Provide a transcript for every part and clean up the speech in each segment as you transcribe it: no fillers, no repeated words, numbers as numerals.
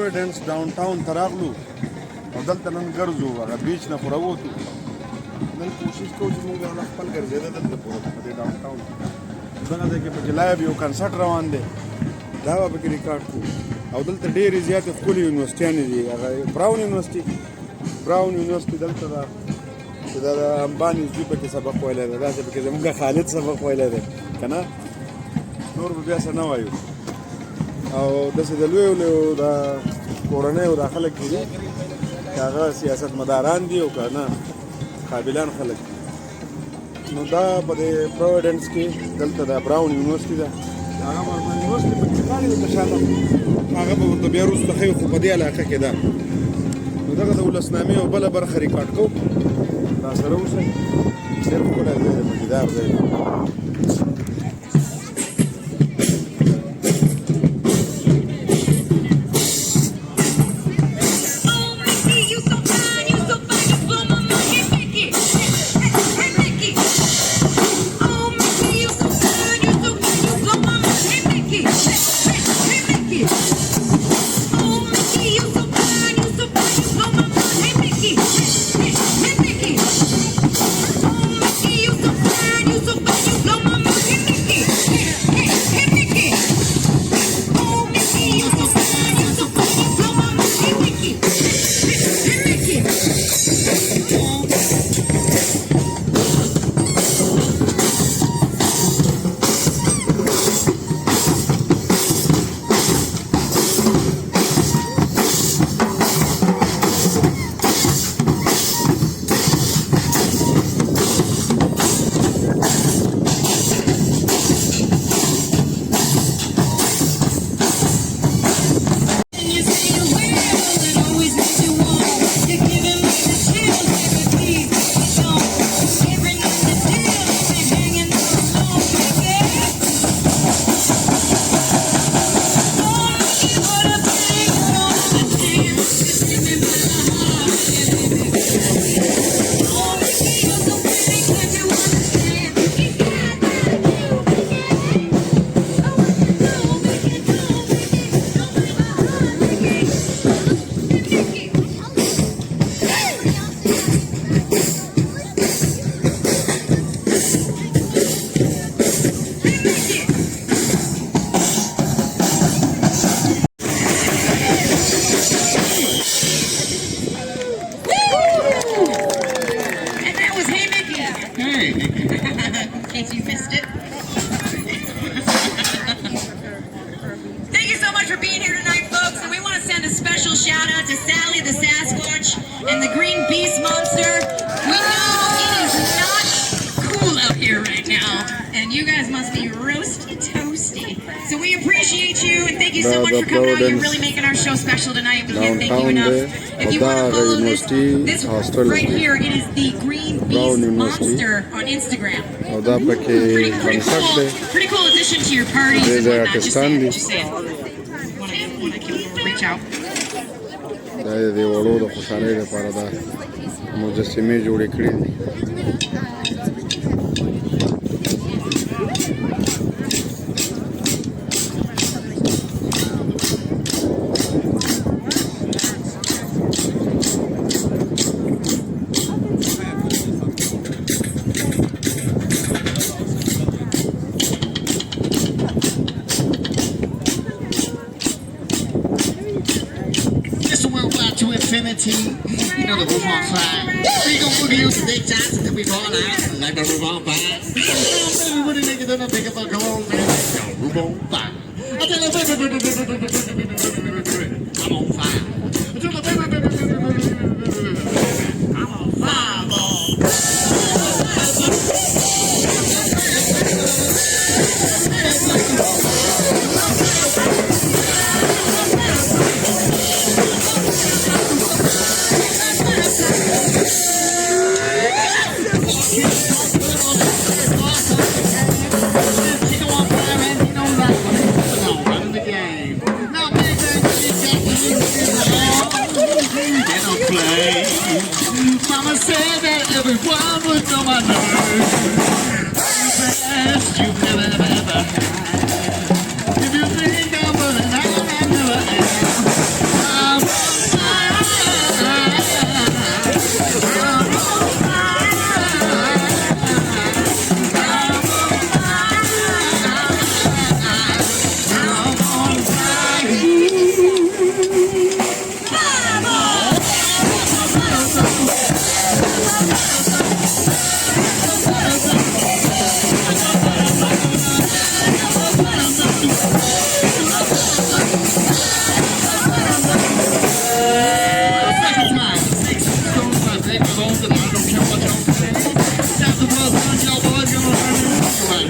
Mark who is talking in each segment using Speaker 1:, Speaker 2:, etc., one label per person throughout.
Speaker 1: پروویډنس ډاون ټاون ته راغلو او دلته نن ګرځو هغه بیچ نه خو راووتو نن کوشش کوو چې موږ هغه خپل ګرځېده دلته پوره په دې ډاون ټاون دغه ځای کې پکې لایب یو کنسرټ روان دی دا به پکې ریکارډ کړو او دلته ډېرې زیاتې ښکلې یونیورسټیانې دي هغه براون یونیورسټي دلته ده چې دا د امباني زوی پکې سبق ویلی دی داسې پکې زموږ خالد سبق ویلی دی که نه نور به بیا څه نه وایو او داسې د لویو لویو دا کورنیو دا خلک دي چې هغه سیاست مداران دي او که نه قابلان خلک دي نو دا په دې پروویډنس کې دلته د براون یونیورسټي ده هغه یونیورسټي پکې ښکاري د شاته هغه به ورته بیا وروسته ښیو خو په دې علاقه کې ده نو دغه د ولسنامې یو بله برخه ریکارډ کوو راسره اوسئ ډېر ښکلی ځای دی مزیدار ځای دی
Speaker 2: case you missed it. Thank you so much for being here tonight, folks. And we want to send a special shout out to Sally the Sasquatch and the Green Beast Monster. We know it is not cool out here right now, and you guys must be roasty toasty. So we appreciate you and thank you so much for coming out. You're really making our show special tonight. We can't thank you enough. If you want to follow this right here, it is the Green Beast Monster on Instagram. Pretty cool addition to your parties and whatnot. Just saying. When I can reach out.
Speaker 1: دا د وړو د خوشحالۍ لپاره دا مجسمې جوړې کړې دي.
Speaker 3: Infinity, you know the roof on fire. We gon' boogie use the big shots and then we fall out like the roof on fire. Baby, what do you think don't think about come on, baby? Roof on fire. I tell you, I'm on fire. I tell you, I'm on fire, boy. Mama said that everyone would know my name. Best you've never ever had. If you think I'm running out, I never am.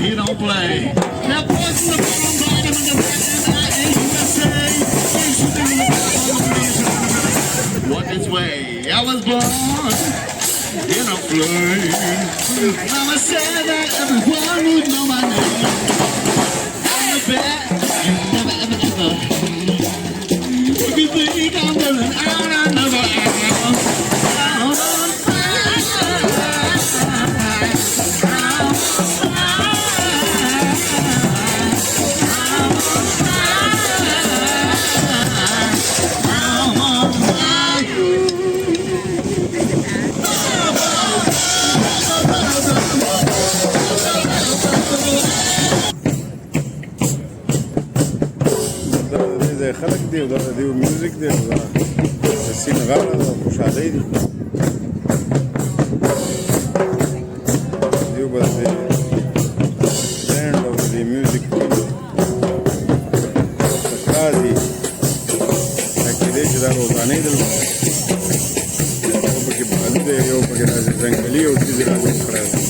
Speaker 3: He don't play. That boy's in the bottom and the red and USA. Walk this way. I was born in a flame. Mama said that everyone would know my name. On the bed, you never ever. If you think I'm willing out, I never am.
Speaker 1: خلق دی او دا دی میوزیک دی او دا سین غاړه ده خوشحالۍ دي دیو به د بینډ او د میوزیک ټیم تکرار دي کېدای چې دا روزانه دلته یو پکې بهلو دی یو پکې داسې ځنګلي او څیز راجوړ کړی دی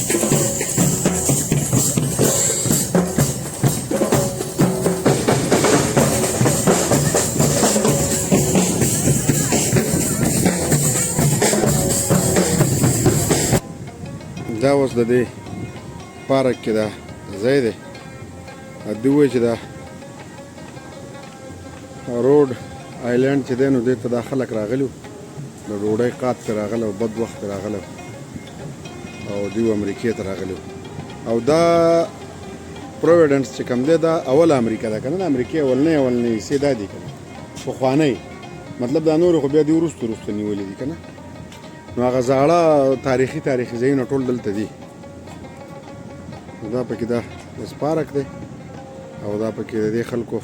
Speaker 1: دا اوس د دې پارک کې دا ځای دی دوی وایي چې دا روډ آیلینډ چې دی نو دې ته دا خلک راغلي د ډوډۍ قات ته راغلی او بد وخت ته راغلی او دوی امریکې ته راغلي او دا پروویډنس چې کوم دی دا اوله امریکا ده که نه د امریکې اولنۍ حصې دا دي که نه پخوانۍ مطلب دا نورې خو بیا دې وروسته نیولې دي که نه نو هغه زاړه تاریخي ځایونه ټول دلته دي دا پکې دا اوس پارک دی او دا پکې د دې خلکو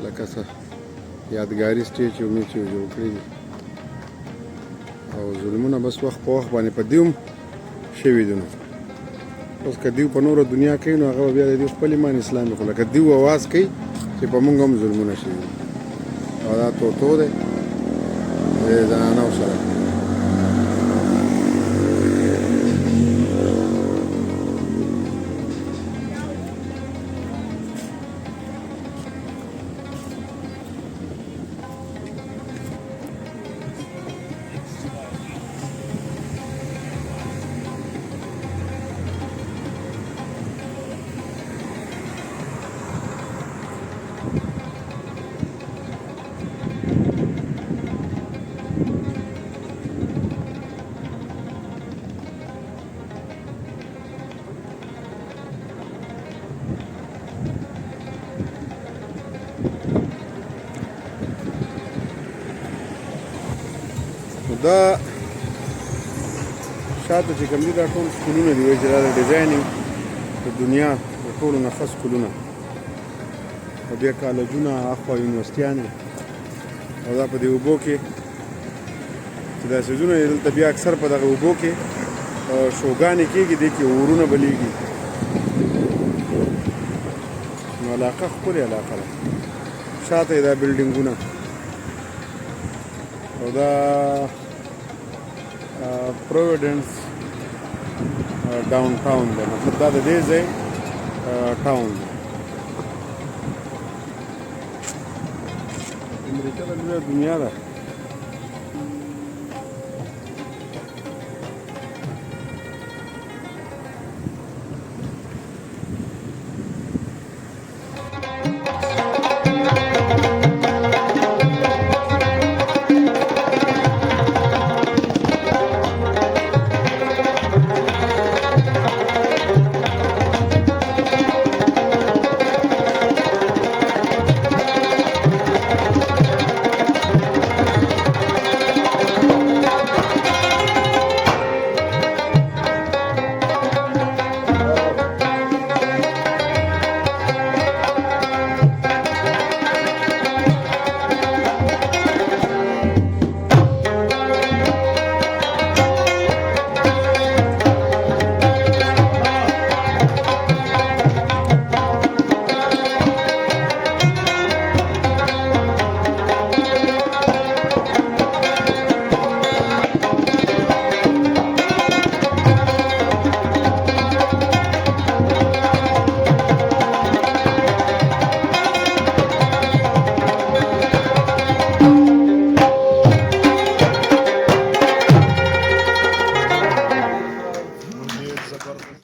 Speaker 1: لکه څه یادګاري سټیچو میچو جوړ کړي دي او ظلمونه بس وخت په وخت باندې په دې هم شوي دي نو اوس که دوی په نوره دنیا کوي نو هغه بیا د دوی خپل ایمان اسلام خو لکه دوی اواز کوي چې په موږ هم ظلمونه شوي دي او دا توتو دی د زنانو سره دا شاته چې کوم دي دا ټول سکولونه دي وایي چې دا د ډیزاینینګ د دنیا د ټولو نه ښه سکولونه او بیا کالجونه اخوا یونیورسټیانې او دا په دې اوبو کې چې دا څیزونه یې دلته بیا اکثر په دغه اوبو کې شوګانې کېږي دې کې اورونه بلیږي نو علاقه ښکلې علاقه ده شاته یې دا بلډینګونه او دا پروویډنس ډاون ټاون دی مطلب دا د دې ځای ټاون دی امریکا د لویه دنیا ده